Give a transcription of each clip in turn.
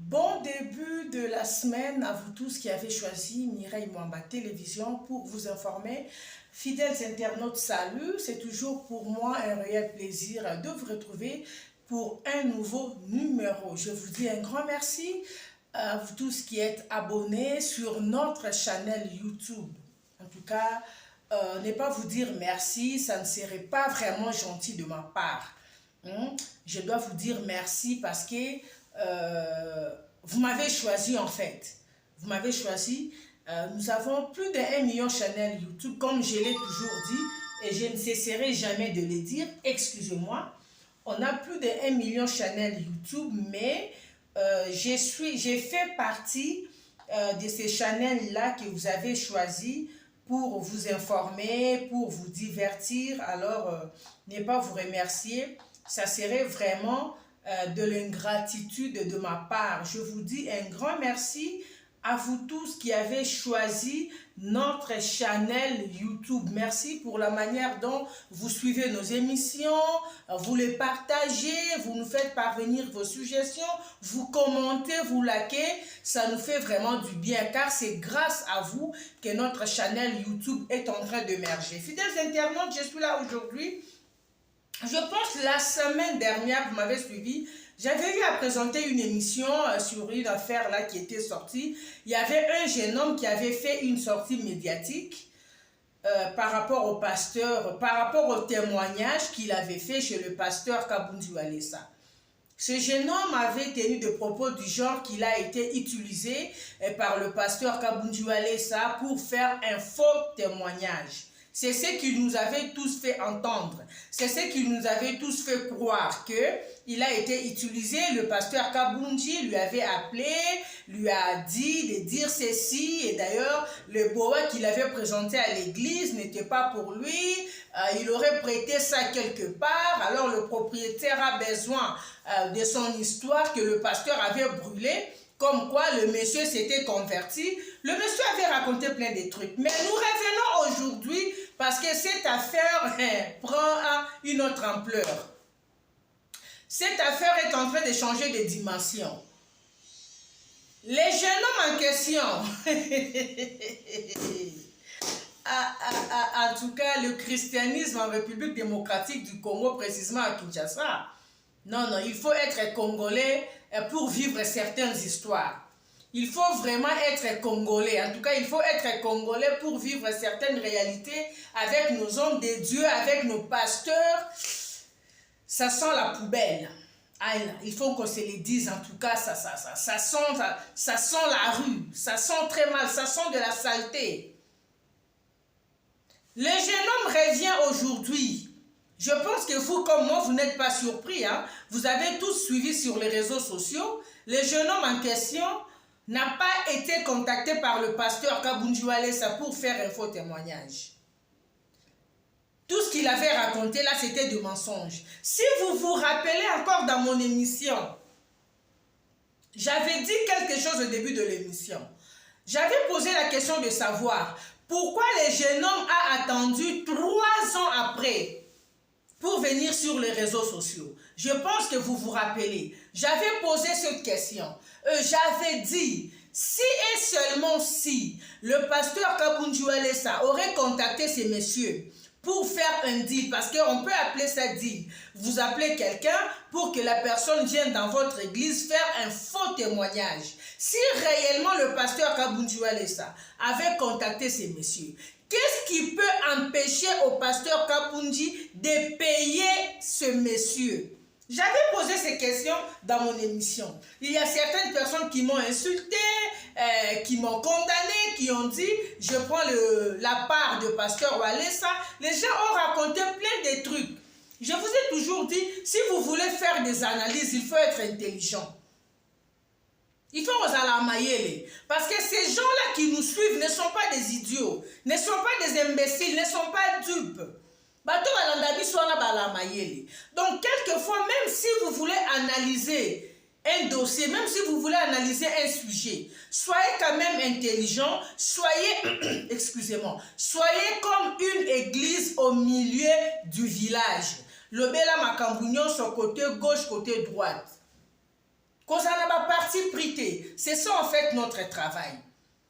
Bon début de la semaine à vous tous qui avez choisi Mireille Mwamba Télévision pour vous informer. Fidèles internautes, salut, c'est toujours pour moi un réel plaisir de vous retrouver pour un nouveau numéro. Je vous dis un grand merci à vous tous qui êtes abonnés sur notre chaîne YouTube. En tout cas, ne pas vous dire merci, ça ne serait pas vraiment gentil de ma part. Je dois vous dire merci parce que vous m'avez choisi en fait. Vous m'avez choisi. Nous avons plus d'1 million de chaînes YouTube, comme je l'ai toujours dit, et je ne cesserai jamais de le dire. Excusez-moi. On a plus d'1 million de chaînes YouTube, mais j'ai fait partie de ces chaînes-là que vous avez choisi pour vous informer, pour vous divertir. Alors, ne pas vous remercier, ça serait vraiment de l'ingratitude de ma part. Je vous dis un grand merci à vous tous qui avez choisi notre chaîne YouTube. Merci pour la manière dont vous suivez nos émissions, vous les partagez, vous nous faites parvenir vos suggestions, vous commentez, vous likez. Ça nous fait vraiment du bien car c'est grâce à vous que notre chaîne YouTube est en train d'émerger. Fidèles internautes, je suis là aujourd'hui. Je pense que la semaine dernière, vous m'avez suivi, j'avais eu à présenter une émission sur une affaire là qui était sortie. Il y avait un jeune homme qui avait fait une sortie médiatique par rapport au pasteur, par rapport au témoignage qu'il avait fait chez le pasteur Kabundu Alessa. Ce jeune homme avait tenu des propos du genre qu'il a été utilisé par le pasteur Kabundu Alessa pour faire un faux témoignage. C'est ce qu'il nous avait tous fait entendre. C'est ce qu'il nous avait tous fait croire qu'il a été utilisé. Le pasteur Kabunji lui avait appelé, lui a dit de dire ceci. Et d'ailleurs, le boa qu'il avait présenté à l'église n'était pas pour lui. Il aurait prêté ça quelque part. Alors le propriétaire a besoin de son histoire que le pasteur avait brûlé. Comme quoi le monsieur s'était converti. Le monsieur avait raconté plein de trucs. Mais nous revenons aujourd'hui parce que cette affaire prend une autre ampleur. Cette affaire est en train de changer de dimension. Les jeunes hommes en question, en tout cas le christianisme en République démocratique du Congo, précisément à Kinshasa, non, il faut être congolais pour vivre certaines histoires. Il faut vraiment être congolais. En tout cas, il faut être congolais pour vivre certaines réalités avec nos hommes de Dieu, avec nos pasteurs. Ça sent la poubelle. Ah, il faut qu'on se le dise. En tout cas, ça sent la rue. Ça sent très mal. Ça sent de la saleté. Le jeune homme revient aujourd'hui. Je pense que vous, comme moi, vous n'êtes pas surpris. Vous avez tous suivi sur les réseaux sociaux. Le jeune homme en question n'a pas été contacté par le pasteur Kabundu Alessa pour faire un faux témoignage. Tout ce qu'il avait raconté là, c'était du mensonge. Si vous vous rappelez encore dans mon émission, j'avais dit quelque chose au début de l'émission. J'avais posé la question de savoir pourquoi le jeune homme a attendu 3 ans après pour venir sur les réseaux sociaux. Je pense que vous vous rappelez. J'avais posé cette question. J'avais dit, si et seulement si le pasteur Kabundu Alessa aurait contacté ces messieurs pour faire un deal, parce qu'on peut appeler ça deal. Vous appelez quelqu'un pour que la personne vienne dans votre église faire un faux témoignage. Si réellement le pasteur Kabundu Alessa avait contacté ces messieurs, qu'est-ce qui peut empêcher au pasteur Kabunji de payer ce monsieur? J'avais posé ces questions dans mon émission. Il y a certaines personnes qui m'ont insulté, qui m'ont condamné, qui ont dit « je prends la part de pasteur Alessa ». Les gens ont raconté plein de trucs. Je vous ai toujours dit, si vous voulez faire des analyses, il faut être intelligent. Il faut aux alamayele. Parce que ces gens-là qui nous suivent ne sont pas des idiots, ne sont pas des imbéciles, ne sont pas dupes. Donc, quelquefois, même si vous voulez analyser un dossier, même si vous voulez analyser un sujet, soyez quand même intelligent, soyez, excusez-moi, soyez comme une église au milieu du village. Le Bela Makambunyon sur côté gauche, côté droite. Qu'on a ma partie prité. C'est ça en fait notre travail.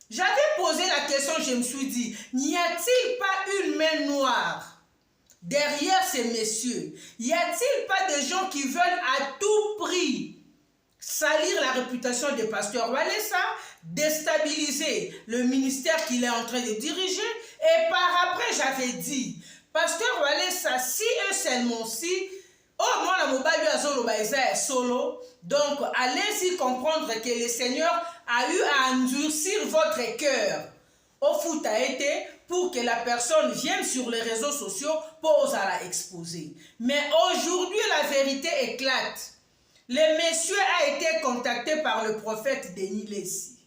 J'avais posé la question, je me suis dit, n'y a-t-il pas une main noire derrière ces messieurs? Y a-t-il pas des gens qui veulent à tout prix salir la réputation des pasteurs Walesa, déstabiliser le ministère qu'il est en train de diriger? Et par après, j'avais dit, pasteur Walesa, si eux seulement si, oh, moi, la mobile est solo. Donc, allez-y comprendre que le Seigneur a eu à endurcir votre cœur. Au foot a été pour que la personne vienne sur les réseaux sociaux pour la exposer. Mais aujourd'hui, la vérité éclate. Le monsieur a été contacté par le prophète Denis Lessi.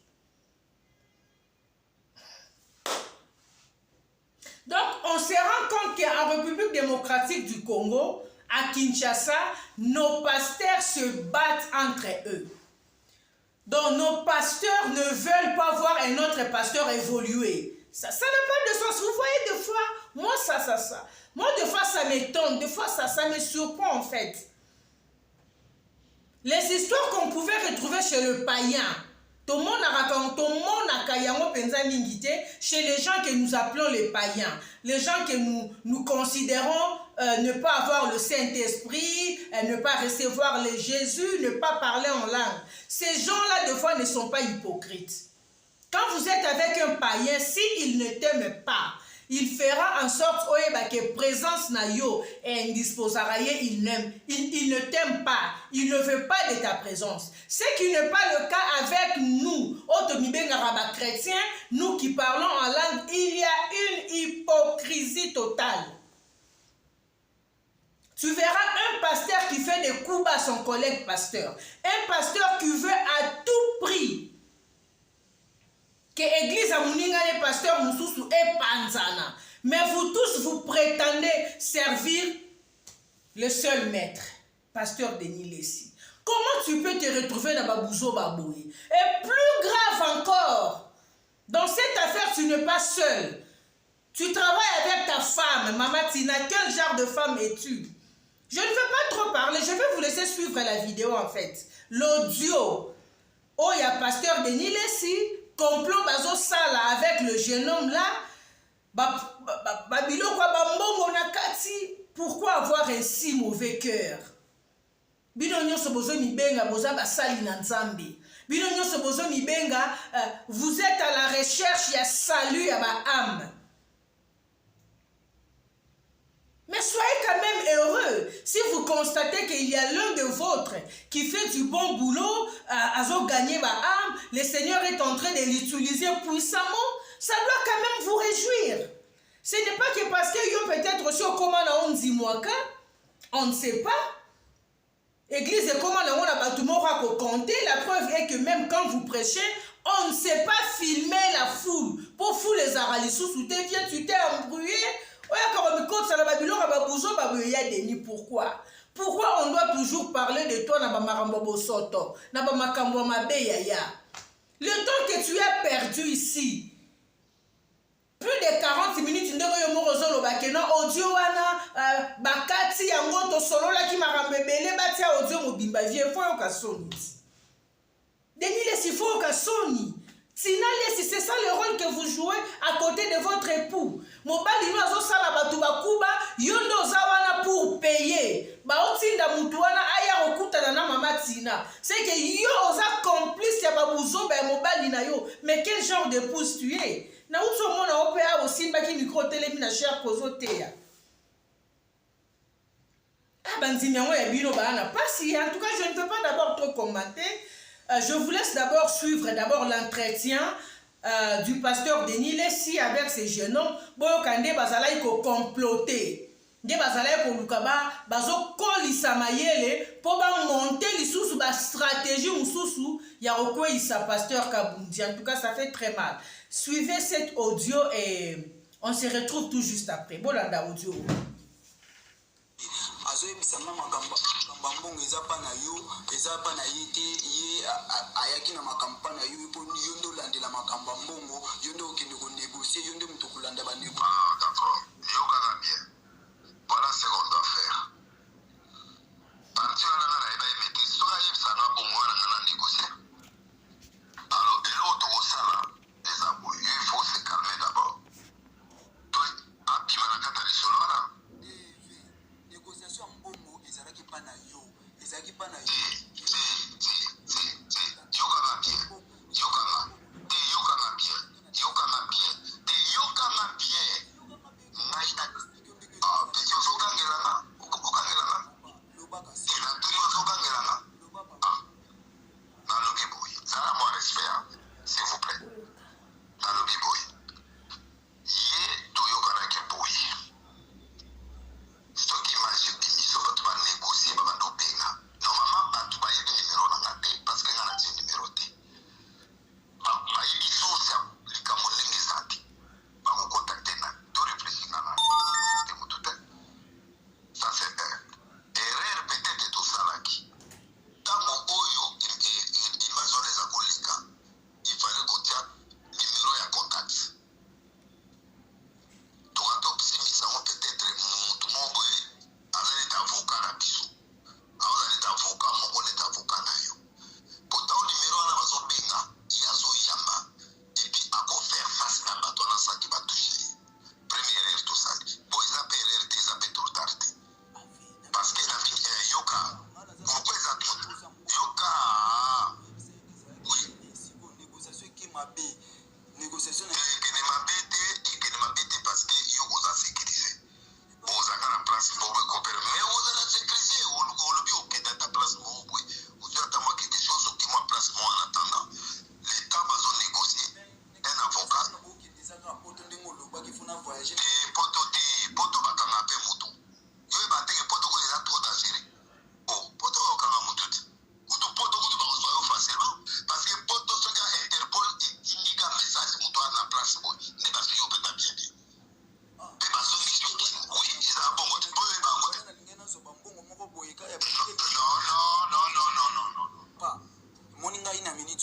Donc, on se rend compte qu'en République démocratique du Congo, à Kinshasa, nos pasteurs se battent entre eux. Donc, nos pasteurs ne veulent pas voir un autre pasteur évoluer. Ça n'a pas de sens. Vous voyez, des fois, moi, ça. Moi, des fois, ça m'étonne. Des fois, ça me surprend, en fait. Les histoires qu'on pouvait retrouver chez le païen, tout le monde a chez les gens que nous appelons les païens, les gens que nous considérons ne pas avoir le Saint-Esprit, ne pas recevoir le Jésus, ne pas parler en langue. Ces gens-là, des fois, ne sont pas hypocrites. Quand vous êtes avec un païen, s'il ne t'aime pas, il fera en sorte que présence na yo et indisposaraye, il ne t'aime pas, il ne veut pas de ta présence. Ce qui n'est pas le cas avec nous, chrétiens, nous qui parlons en langue, il y a une hypocrisie totale. Tu verras un pasteur qui fait des coups à son collègue pasteur, un pasteur qui veut à tout prix que l'église a moninga les pasteurs mususu et panzana. Mais vous tous, vous prétendez servir le seul maître, pasteur Denis Lessi. Comment tu peux te retrouver dans Babouzo Baboui? Et plus grave encore, dans cette affaire, tu n'es pas seul. Tu travailles avec ta femme, Maman Tina. Quel genre de femme es-tu? Je ne veux pas trop parler, je vais vous laisser suivre la vidéo en fait. L'audio. Oh, il y a pasteur Denis Lessi. Complot bazo sala avec le jeune homme là, pourquoi avoir un si mauvais cœur? Vous êtes à la recherche, il y a salut à ma âme. Mais soyez quand même heureux si vous constatez qu'il y a l'un de vôtres qui fait du bon boulot, à gagner ma âme, le Seigneur est en train de l'utiliser puissamment, ça doit quand même vous réjouir. Ce n'est pas que parce qu'il y a peut-être aussi au commande on dit moi on ne sait pas. Église et comment on a battu mon compter, la preuve est que même quand vous prêchez, on ne sait pas filmer la foule. Pour fouler les aralisous, tu t'es embrouillé. Pourquoi? Pourquoi on doit toujours parler de toi na bamarambo soto, na bamakambo mabeya? Le temps que tu as perdu ici, plus de 40 minutes, audio wana bakati yango to solo la ki marambebele batia audio mobimba vie fo yo kasoni. Denis Lessi fo kasoni. Tina Lessi, c'est ça le rôle que vous jouez à côté de votre époux. Mobali no azo sala batu bakuba yondo zawana pour payer. Ba otinda mutu wana aya okuta na mama Tina. C'est que yo oza complice ya babuzo ba mobali na yo. Mais quel genre d'épouse tu es? Na uto mona opéa aussi mbaki micro télémi na cher kozotea. Ah banzimi yango ya bino bana. Pas si en tout cas je ne peux pas d'abord trop commenter. Je vous laisse d'abord suivre l'entretien du pasteur Denis Lessi avec ces jeunes hommes. Boyo kande bazala iko comploter. Nde bazala ko lukaba bazo kolisa mayele po ba monter lisusu ba stratégie mususu ya okwisa pasteur Kabundi. En tout cas ça fait très mal. Suivez cet audio et on se retrouve tout juste après. Bolanda audio. Azoyebisanga makambo mbongo eza pa na yo eza pa na yete ye ayaki na makampa na yo po yo ndo landela makambo mbongo yo ndo okende ko négocier yo ndo mutu kolanda ba négo. Ah d'accord, yo kana bien. Voilà ce qu'on doit faire. Parti wana na eba emete soka yebisanga bongo wana na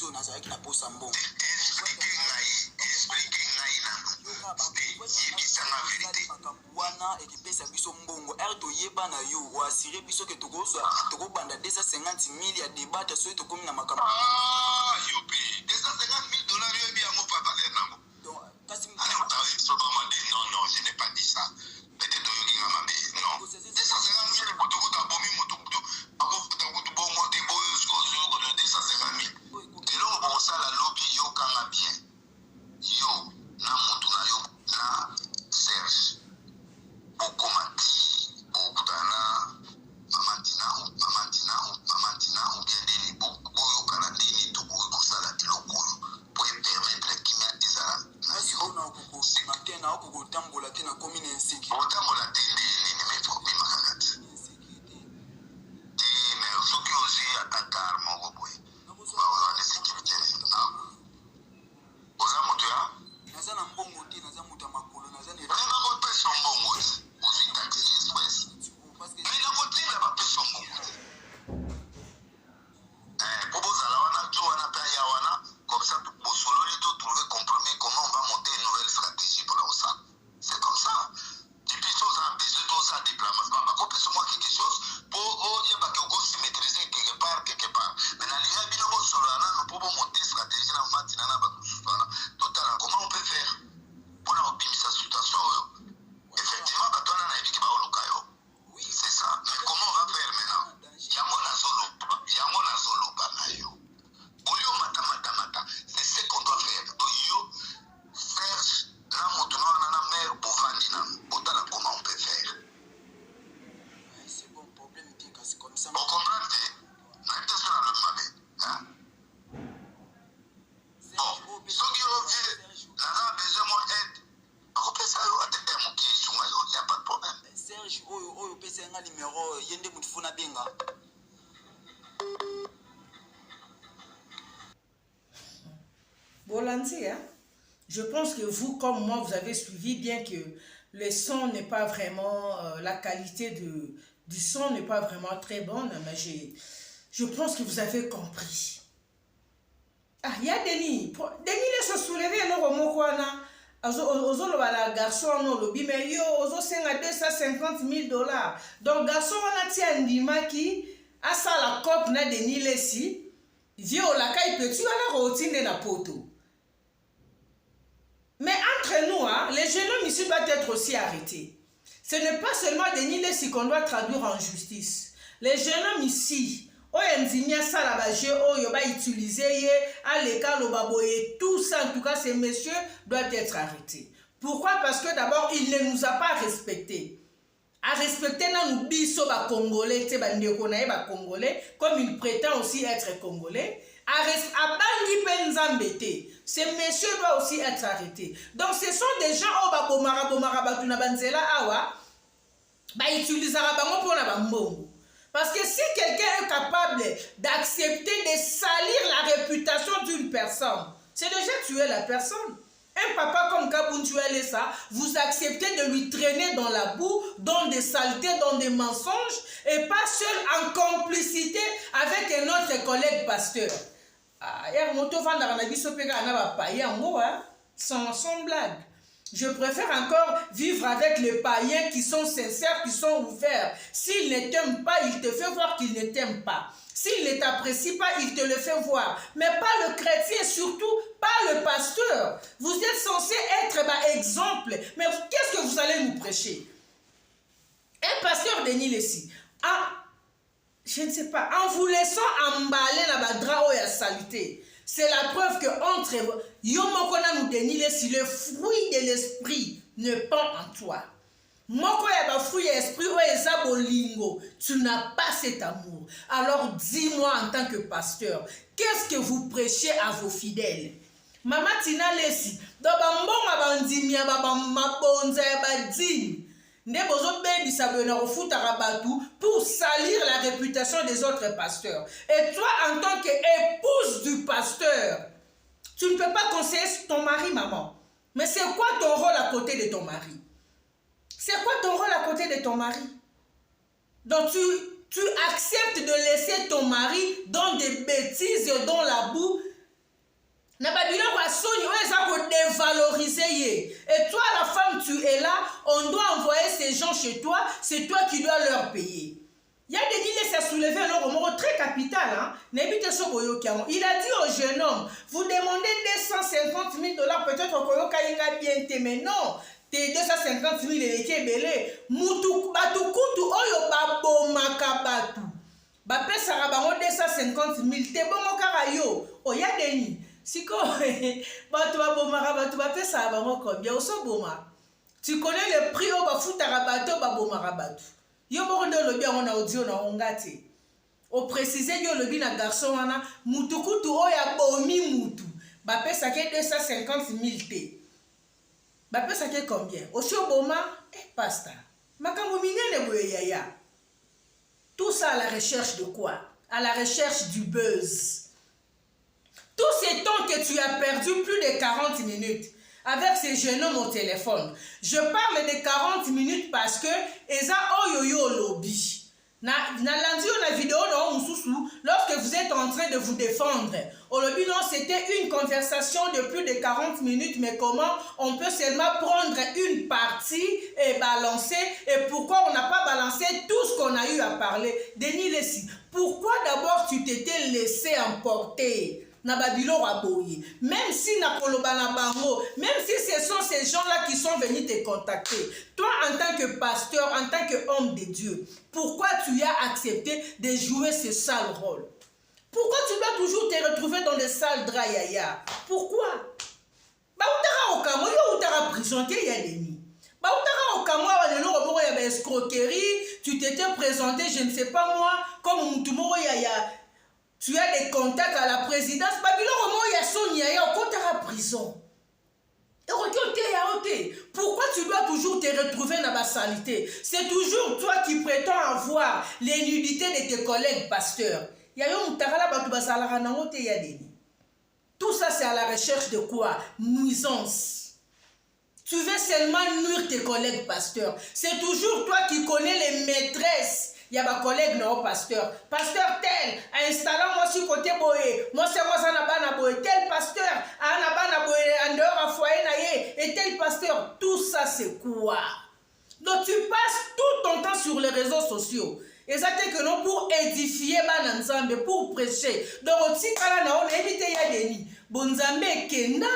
biso nazalaki na posa mbongo. Explique ngai nano. Yebisanga vérité. Wana ekipesa biso mbongo er toyeba na yo oasire biso ke tokobanda 250 000 ya debate soki tokomi na makambo. Ah, yope. 250 000 $, yobi yango papa le nango. Donc kasi non, non, je n'ai pas dit ça. Peut-être que non. 250 000 pour tout le monde, pour tout le monde, bon monter, bon 250 000. Et là, on ça la lobby, yo kanga bien. Yo, na montu na yo, na Serge. Pour commenter, pour kutana, mamantina, ou bien deni, pour yo kala deni, tout pour ça la kilo pour permettre qu'il y ait des arabes. na okoko tambola te na komi na inseki otambola te nini meproblème kakati ti mais soki ozi atakar moko boye baoza na sécurité oza moto ya naza na mbongo te naza moto ya makolo naza olinga kopesa mbongo te ozwi taxi express mina kotinda bapesa mbongo te po bozala wana jo wana mpe aya wana comme ça bosololi to trouver compromis comment on va monter une nouvelle stratégie pour la OSA. C'est comme ça. Depuis ça, on a besoin de ça diplomatie. Quand on moi quelque chose, pour se maîtriser quelque part. Mais dans l'IA, nous pouvons monter une stratégie dans le matin. Comment on peut faire pour optimiser sa situation? Effectivement, oui, c'est ça. Mais comment on va faire maintenant? Il y a mon azolo. C'est ce qu'on doit faire. Donc, Serge, comment on peut faire? c'est bon problème c'est comme ça. On comprend bon, ceux qui ont vu, on a besoin d'aide. On peut ça, il n'y a pas de problème. Serge, oyo pesa nga numéro yende mutufuna benga. Bolandi, hein? Je pense que vous, comme moi, vous avez suivi, bien que le son n'est pas vraiment, la qualité du son n'est pas vraiment très bonne, mais je pense que vous avez compris. Ah, il y a Denis. Denis, il se soulevait, non, comme quoi, la garçon, non, le mais yo, ozo senga 250 000 $. Donc, garçon, on a tia ndima qui, a ça la cop na Denis Lessi, vieux, la caille petit, on a rotine na poto. Mais entre nous, hein, les jeunes hommes ici doivent être aussi arrêtés. Ce n'est pas seulement Denis Lessi qu'on doit traduire en justice. Les jeunes hommes ici, ça tout ça, en tout cas, ces messieurs doivent être arrêtés. Pourquoi? Parce que d'abord, il ne nous a pas respectés. À respecter nous biso ba congolais, congolais, comme il prétend aussi être congolais. Ces messieurs doivent aussi être arrêtés. Donc ce sont des gens qui utilisent parce que si quelqu'un est capable d'accepter de salir la réputation d'une personne, c'est déjà tuer la personne. Un papa comme Kabuntuele, ça, vous acceptez de lui traîner dans la boue, dans des saletés, dans des mensonges, et pas seul en complicité avec un autre collègue pasteur. Sans blague. Je préfère encore vivre avec les païens qui sont sincères, qui sont ouverts. S'il ne t'aime pas, il te fait voir qu'il ne t'aime pas. S'il ne t'apprécie pas, il te le fait voir. Mais pas le chrétien, surtout pas le pasteur. Vous êtes censé être exemple. Mais qu'est-ce que vous allez nous prêcher? Un pasteur Denis Lessi, je ne sais pas, en vous laissant emballer la badra ou la saleté, c'est la preuve que entre Yomokona nous Denis Lessi, le fruit de l'esprit ne pend en toi. Moko ya ba fruit esprit o eza bolingo, tu n'as pas cet amour. Alors dis-moi en tant que pasteur, qu'est-ce que vous prêchez à vos fidèles? Mama Tina Lessi, do ba mbonga ba ndimia ba mabonza ya ba dini. Nde bozo bebi sabona refutaka batu pour salir la réputation des autres pasteurs. Et toi en tant qu'épouse du pasteur, tu ne peux pas conseiller ton mari, maman. Mais c'est quoi ton rôle à côté de ton mari? C'est quoi ton rôle à côté de ton mari? Donc tu acceptes de laisser ton mari dans des bêtises, dans la boue, Na babiloko ya soni oyo eza kodévaloriser ye. Et toi la femme tu es là, on doit envoyer ces gens chez toi, c'est toi qui dois leur payer. Il y a des dîners, ça soulevé un mot très capital. Hein? Il a dit au jeune homme, vous demandez 250 000 $, peut-être que bien, mais non, tes 250 000 $, Batukutu oyo babomaka batu. Bapesaka bango 250 000, te bomokaka yo. Oya deni. Siko, batu babomaka batu bapesaka bango combien? Oso boma. Tu connais le prix au bafutaka bato babomaka batu. Yo moko nde olobi yango na audio na ongati. O préciser yo olobi na garçon wana mutukutu oyo abomi mutu. Bapesaka 250 000 te. Bapesaka combien? Osi oboma pasteur. Makambo minene boye yaya. Tout ça à la recherche de quoi? À la recherche du buzz. Tout ce temps que tu as perdu, plus de 40 minutes, avec ces jeunes hommes au téléphone. Je parle de 40 minutes parce que eza oyoyo lobby. Na lundi na vidéo na mususu, lorsque vous êtes en train de vous défendre. Au lobby non, c'était une conversation de plus de 40 minutes, mais comment on peut seulement prendre une partie et balancer, et pourquoi on n'a pas balancé tout ce qu'on a eu à parler? Denis Lessi, pourquoi d'abord tu t'étais laissé emporter? Même si même si ce sont ces gens-là qui sont venus te contacter, toi en tant que pasteur, en tant qu'homme de Dieu, pourquoi tu as accepté de jouer ce sale rôle? Pourquoi tu dois toujours te retrouver dans des salles drayaya? Pourquoi? Tu t'étais présenté, je ne sais pas moi, comme tu as des contacts à la présidence, prison. Pourquoi tu dois toujours te retrouver dans la saleté? C'est toujours toi qui prétends avoir les nudités de tes collègues pasteurs. Tout ça, c'est à la recherche de quoi? Nuisance. Tu veux seulement nuire tes collègues pasteurs. C'est toujours toi qui connais les maîtresses. Il y a ma collègue non pasteur. Pasteur tel, installant-moi sur côté boé. Moi c'est moi ça n'a pas na boé. Tel pasteur, n'a pas na boé en dehors à foyer naïe. Et tel pasteur, tout ça c'est quoi? Donc tu passes tout ton temps sur les réseaux sociaux. Et ça c'est que non pour édifier Bananzambe, pour prêcher. Donc aussi quand on a évité ya deni. Bonzambe kena,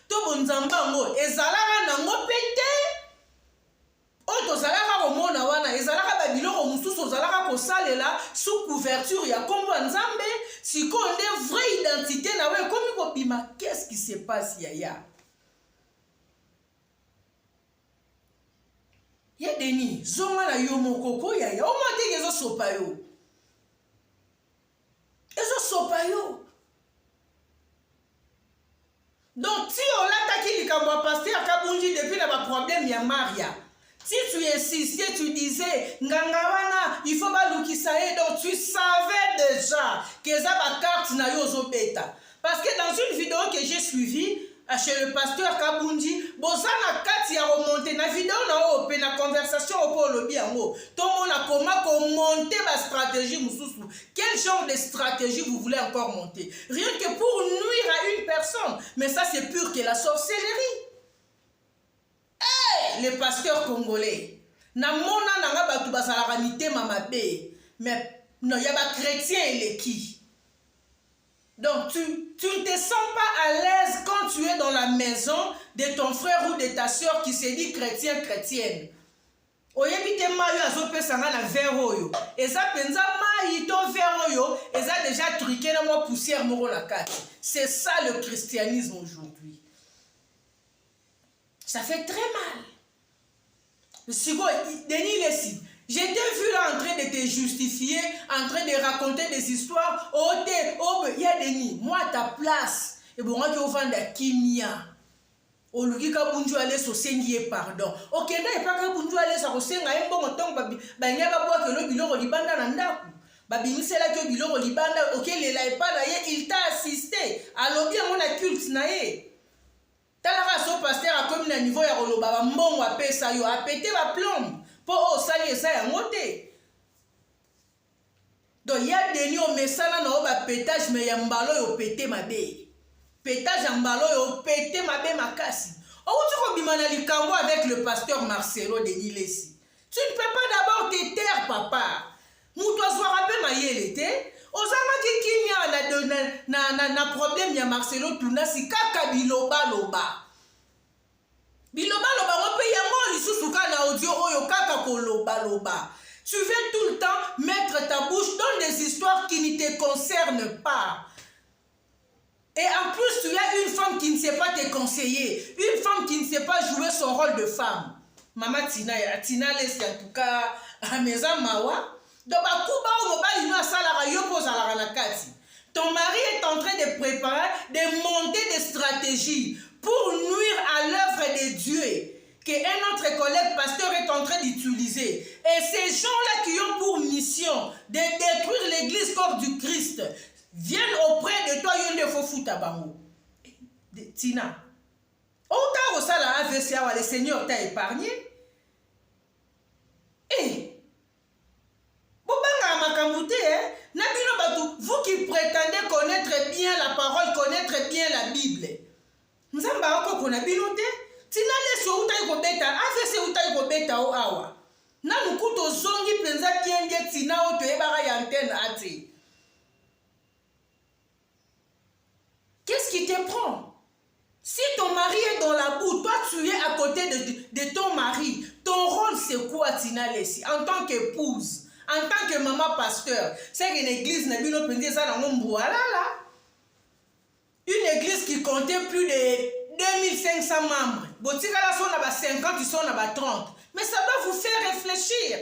to bonzambango. Et zalara na mo pété. Ozalaka komona wana ezalaka babiloko mususu ozalaka kosalela sous couverture ya kombo nzambe siko nde vraie identité na we komi kobima. Qu'est-ce qui se passe yaya? Ya deni zonga na yo mokoko yaya o mate ezo sopa yo. Ezo sopa yo. Donc si on l'attaque likambo pasteur Kabunji depuis na ba problème ya Maria. Si tu insistais, tu disais, Ngangawana, il faut pas l'oukisaye, donc tu savais déjà que ça va carte na yozo beta. Parce que dans une vidéo que j'ai suivie, chez le pasteur Kabunji, bozana kati ya remonter na vidéo na ope na conversation opo lobi yango. Tout le monde a comment monter ma stratégie mususu. Quel genre de stratégie vous voulez encore monter? Rien que pour nuire à une personne. Mais ça c'est pur que la sorcellerie. Les pasteurs congolais, na mona nanga batu basalaka mitema mabe, mais non, y a pas chrétien et les qui. Donc tu ne te sens pas à l'aise quand tu es dans la maison de ton frère ou de ta soeur qui se dit chrétien, chrétienne. Oyebite mayo azopesanga na verre oyo. Eza penza mayi to verre oyo, eza déjà truqué na moi poussière moko na kati. C'est ça le christianisme aujourd'hui. Ça fait très mal. Denis Lessi, j'étais vu là en train de te justifier, en train de raconter des histoires. Il y a Denis, moi à ta place, et bon, moi qui au vent de Kimia. Au Lugi Kabunju allait se sengier pardon. Ok, n'est pas Kabunju allait se sengier, un bon temps, il n'y a pas boire que le bilon au Libanda n'anda. Babi, c'est là que le bilon au Libanda, ok, il t'a assisté. Alors bien, on a culte naïe. Talara so pasteur a comme na niveau ya koloba mbongo apesa yo a pété ba plombe po o sali esa ya ngote. Donc il y a des nids au messala na ba pétage mais ya mbalo yo pété mabe. pétage en ballon yo pété ma bé makasi. Oh tu kobimana likambo avec le pasteur Marcelo Denis Lessi. Tu ne peux pas d'abord te taire papa. Muto soir pe mayele te. Ozanga kikinya na problème ya Marcelo tuna si kaka biloba loba. Biloba loba on peut yango lisusu ka na audio oyo kaka ko loba loba. Tu veux tout le temps mettre ta bouche dans des histoires qui ne te concernent pas. Et en plus, tu as une femme qui ne sait pas te conseiller. Une femme qui ne sait pas jouer son rôle de femme. Maman Tina Lessi en tout cas, à Maison Mawa. Donc, ton mari est en train de préparer, de monter des stratégies pour nuire à l'œuvre de Dieu qu'un autre collègue pasteur est en train d'utiliser. Et ces gens-là qui ont pour mission de détruire l'église corps du Christ viennent auprès de toi, ils ne font foutre à Bango. Tina, au cas où le Seigneur t'a épargné. Et vous qui prétendez connaître bien la parole, connaître bien la Bible, nous avons connaître Tina Lessi utai kobeta afese utai kobeta o awa na mukuto zongi penza kienge tina o toyebaka ya antenne ati. Qu'est-ce qui te prend? Si ton mari est dans la boue, toi tu es à côté de ton mari, ton rôle c'est quoi Tina Lessi en tant qu'épouse, en tant que maman pasteur? C'est qu'une église n'a pas pensé ça dans mon bois là. Une église qui comptait plus de 2500 membres. Botikala sont à 50, ils sont à 30. Mais ça doit vous faire réfléchir.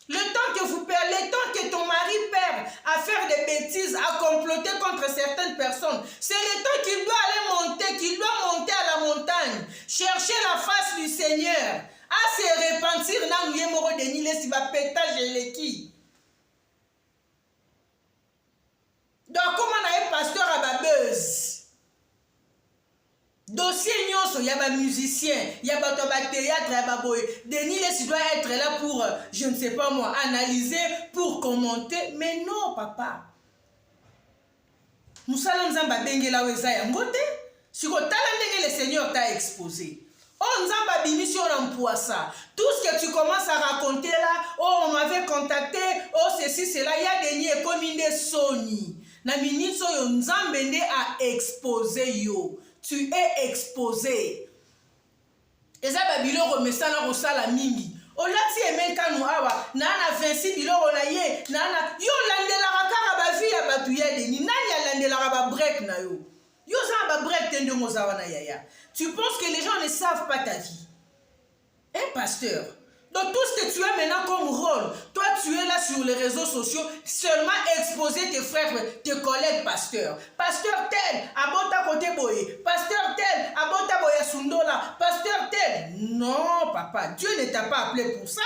Le temps que vous perdez, le temps que ton mari perd à faire des bêtises, à comploter contre certaines personnes, c'est le temps qu'il doit aller monter, qu'il doit monter à la montagne, chercher la face du Seigneur, à se repentir dans le Moro Denis Lessi va pétage et les qui. Donc comment on a un pasteur à babeuse? Dossier nyonso, il y a des musiciens, il y a des théâtre, il y a des Denis Lessi doit être là pour, je ne sais pas moi, analyser, pour commenter. Mais non, papa. Moussala Nzamba Bengela Weza Yangote, si vous le Seigneur t'a exposé. Oh Nzamba Bimission en ça. Tout ce que tu commences à raconter là, oh on m'avait contacté, oh ceci, cela, il y a des niais comme une Sony. Na ministre yo Nzambende a exposé yo. Tu es exposé. Et ça, Babylon remet ça dans la mingi. On l'a dit, même quand nous avons, nana 26 bilons, on a yé, nana, yo lande la rakara ba vie à batouya de ni, nana lande la raba break na yo. Yo ça ba break tende mozawa na yaya. Tu penses que les gens ne savent pas ta vie? Un pasteur. Donc tout ce que tu as maintenant comme rôle, toi tu es là sur les réseaux sociaux, seulement exposer tes frères, tes collègues pasteurs. Pasteur tel, abota côté boye. Pasteur tel, abota boya sundola. Pasteur tel. Non papa, Dieu ne t'a pas appelé pour ça.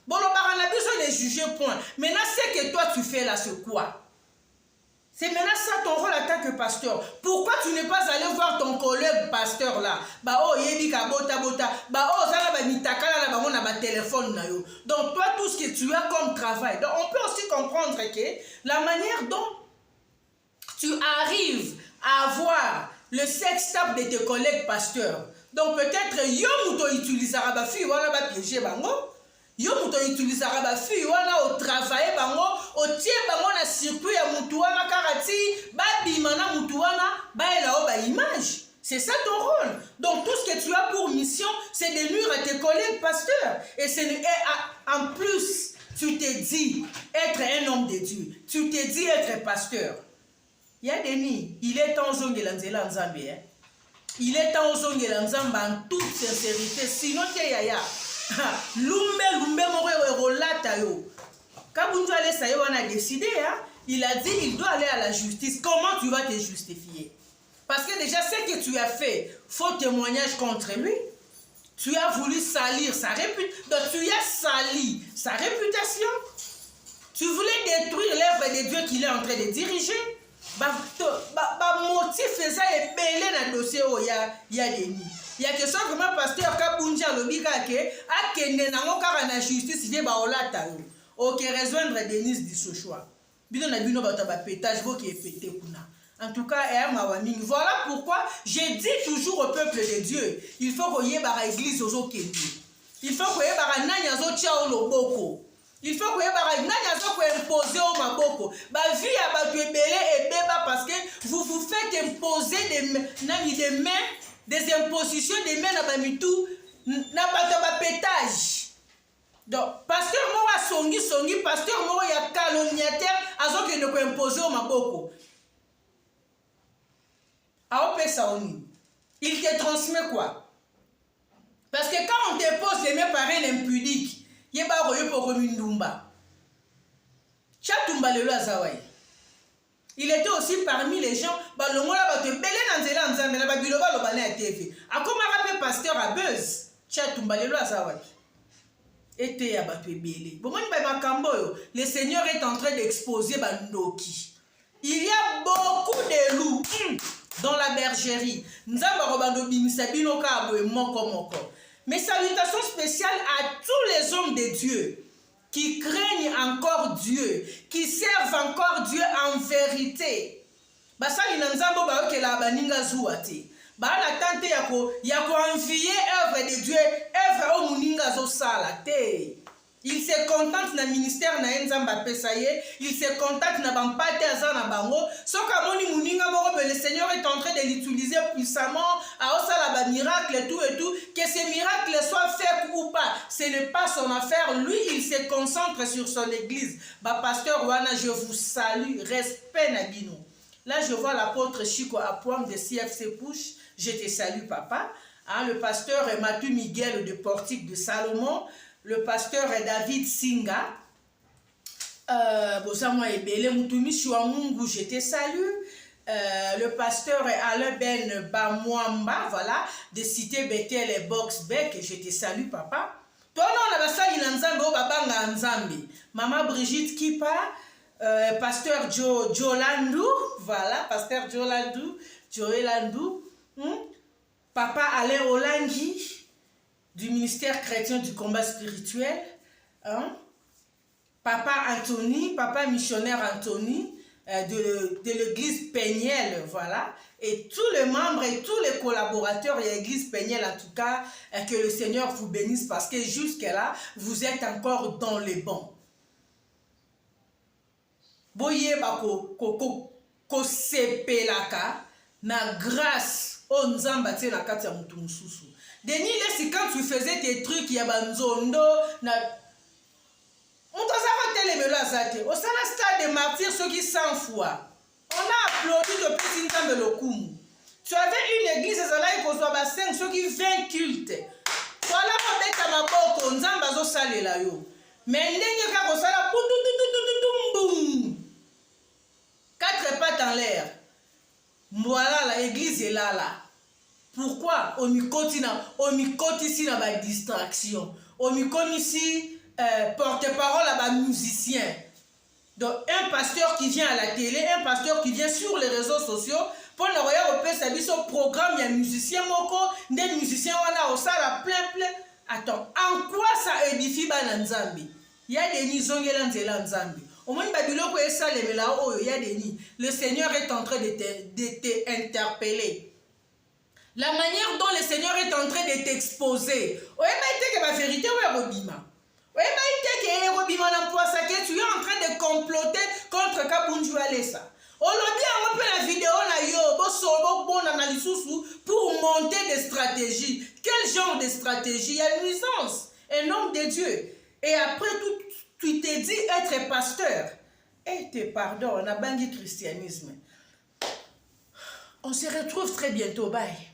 Bon, on a besoin de juger point. Maintenant, ce que toi tu fais là, c'est quoi? C'est maintenant ça ton rôle en tant que pasteur. Pourquoi tu n'es pas allé voir ton collègue pasteur là? Bah oh yebi ka bota bota. Bah oh ça va mitakala là bah on a ma téléphone na yo. Donc toi tout ce que tu as comme travail. Donc on peut aussi comprendre que la manière dont tu arrives à avoir le sextape de tes collègues pasteurs. Donc peut-être yo muto utilisera ba fi wala ba piéger bango. Yo muto utilisera ba fi wana au travailler bango au tie bango na circuit ya mutu wana karati ba bimana mutu wana ba ela o ba image. C'est ça ton rôle. Donc tout ce que tu as pour mission, c'est de nuire à tes collègues pasteurs. Et en plus, tu te dis être un homme de Dieu. Tu te dis être pasteur. Il y a des nids. Il est temps de Nzambe. Il est temps de Nzambe en toute sincérité. Sinon, tu yaya. Lumbe rolata yo. Kabundu Alessayo a décidé, il a dit il doit aller à la justice. Comment tu vas te justifier? Parce que déjà ce que tu as fait, faux témoignage contre lui, tu as voulu salir sa réputation. Donc tu as sali sa réputation. Tu voulais détruire l'œuvre de Dieu qu'il est en train de diriger. Motif ça est belé dans le dossier où il y a des nids. Il y a que ça vraiment pasteur Kabunja lobika ke akende nango kaka na justice vie ba olata yo. OK rejoindre Denise Dissochoa. Bino na bino ba pétage bo ki pété kuna. En tout cas, voilà pourquoi je dis toujours au peuple de Dieu, il faut qu'il y ait une église aux Kédu. Il faut qu'il y ait une église au Loboko. Il faut qu'il y ait une église imposée au Maboko. La vie a battu et béba parce que vous vous faites imposer des mains, des impositions, des mains dans le tout, n'a pas de pétage. Donc, pasteur Mora songi, pasteur Mora ya calomniateur, azo que ne peut imposer au Maboko. Il te transmet quoi? Parce que quand on te pose les mains pareilles impudiques, il y a pas de pour une dumba. Chatumba le Azawai. Il était aussi parmi les gens, le monde là te belé dans zela nzambe na babiloba lo bana TV. A comment rappelle pasteur à buzz? Chatumba le Azawai. Était à battu belé. Bon ni ba makambo yo, le Seigneur est en train d'exposer bandoki. Il y a beaucoup de loups dans la bergerie. Mes salutations spéciales à tous les hommes de Dieu qui craignent encore Dieu, qui servent encore Dieu en vérité. Basali nanzambo ba okela baninga zuati. Ba na tante yako envier œuvre de Dieu, œuvre au muninga zo sala te. Il se contente dans le ministère na Nzamba Pesaye, il se contente na bampate azana bango, soka moni muninga moko le Seigneur est en train de l'utiliser puissamment à osala ba miracle et tout, que ces miracles soient faits ou pas, ce n'est pas son affaire, lui il se concentre sur son église. Ba pasteur Wana, je vous salue, respect na bino. Là je vois l'apôtre Chico Apoam de CFC Push, je te salue papa. Hein, le pasteur Mathieu Miguel de Portique de Salomon, le pasteur David Singa, je te salue. Le pasteur Alain Ben Bamwamba, voilà, de Cité Bethel et Boxbeck, je te salue, papa. Toi, non, on a passé Babanga Nzambi. Maman Brigitte Kipa, pasteur Jolandou, voilà, pasteur Jolandou, papa Alain Olangi, du ministère chrétien du combat spirituel, hein? Papa Anthony, papa missionnaire Anthony, de l'église Peignel, voilà, et tous les membres et tous les collaborateurs de l'église Peignel, en tout cas, que le Seigneur vous bénisse parce que jusque-là, vous êtes encore dans les bons. Boye bako ko sepelaka na grâce o nzamba te na kati ya mutu mususu. Denis, laisse quand tu faisais tes trucs, il y a banzondo, na au stade de martyrs, ceux qui s'enfoient. On a applaudi depuis Nzambe Lokumu. Tu avais une église, ceux qui 20 cultes. Voilà ma maboko, Nzamba zo salela yo. Mais n'engue ka kosala boum. 4 pattes en l'air. Voilà, l'église est là. Pourquoi? On m'y ici dans la distraction. On m'y ici porte-parole à un musicien. Donc un pasteur qui vient à la télé, un pasteur qui vient sur les réseaux sociaux, pour ne rien repérer son programme, il y a un musicien moko, des musiciens on a ça la plein. Attends, en quoi ça édifie Bananzambi? Il y a des nisons qui sont Nzambi. Au moins Babylone est ça les là il y a des nids. Le Seigneur est en train de te interpeller. La manière dont le Seigneur est en train de t'exposer. Oui, mais la vérité ou Robima. Oui, mais tu es en train de comploter contre Kabunju Alessa. Aujourd'hui, on peut la vidéo pour monter des stratégies. Quel genre de stratégie? Il y a une nuisance. Un homme de Dieu. Et après tout, tu t'es dit être pasteur. Et te pardon, on a banni le christianisme. On se retrouve très bientôt. Bye.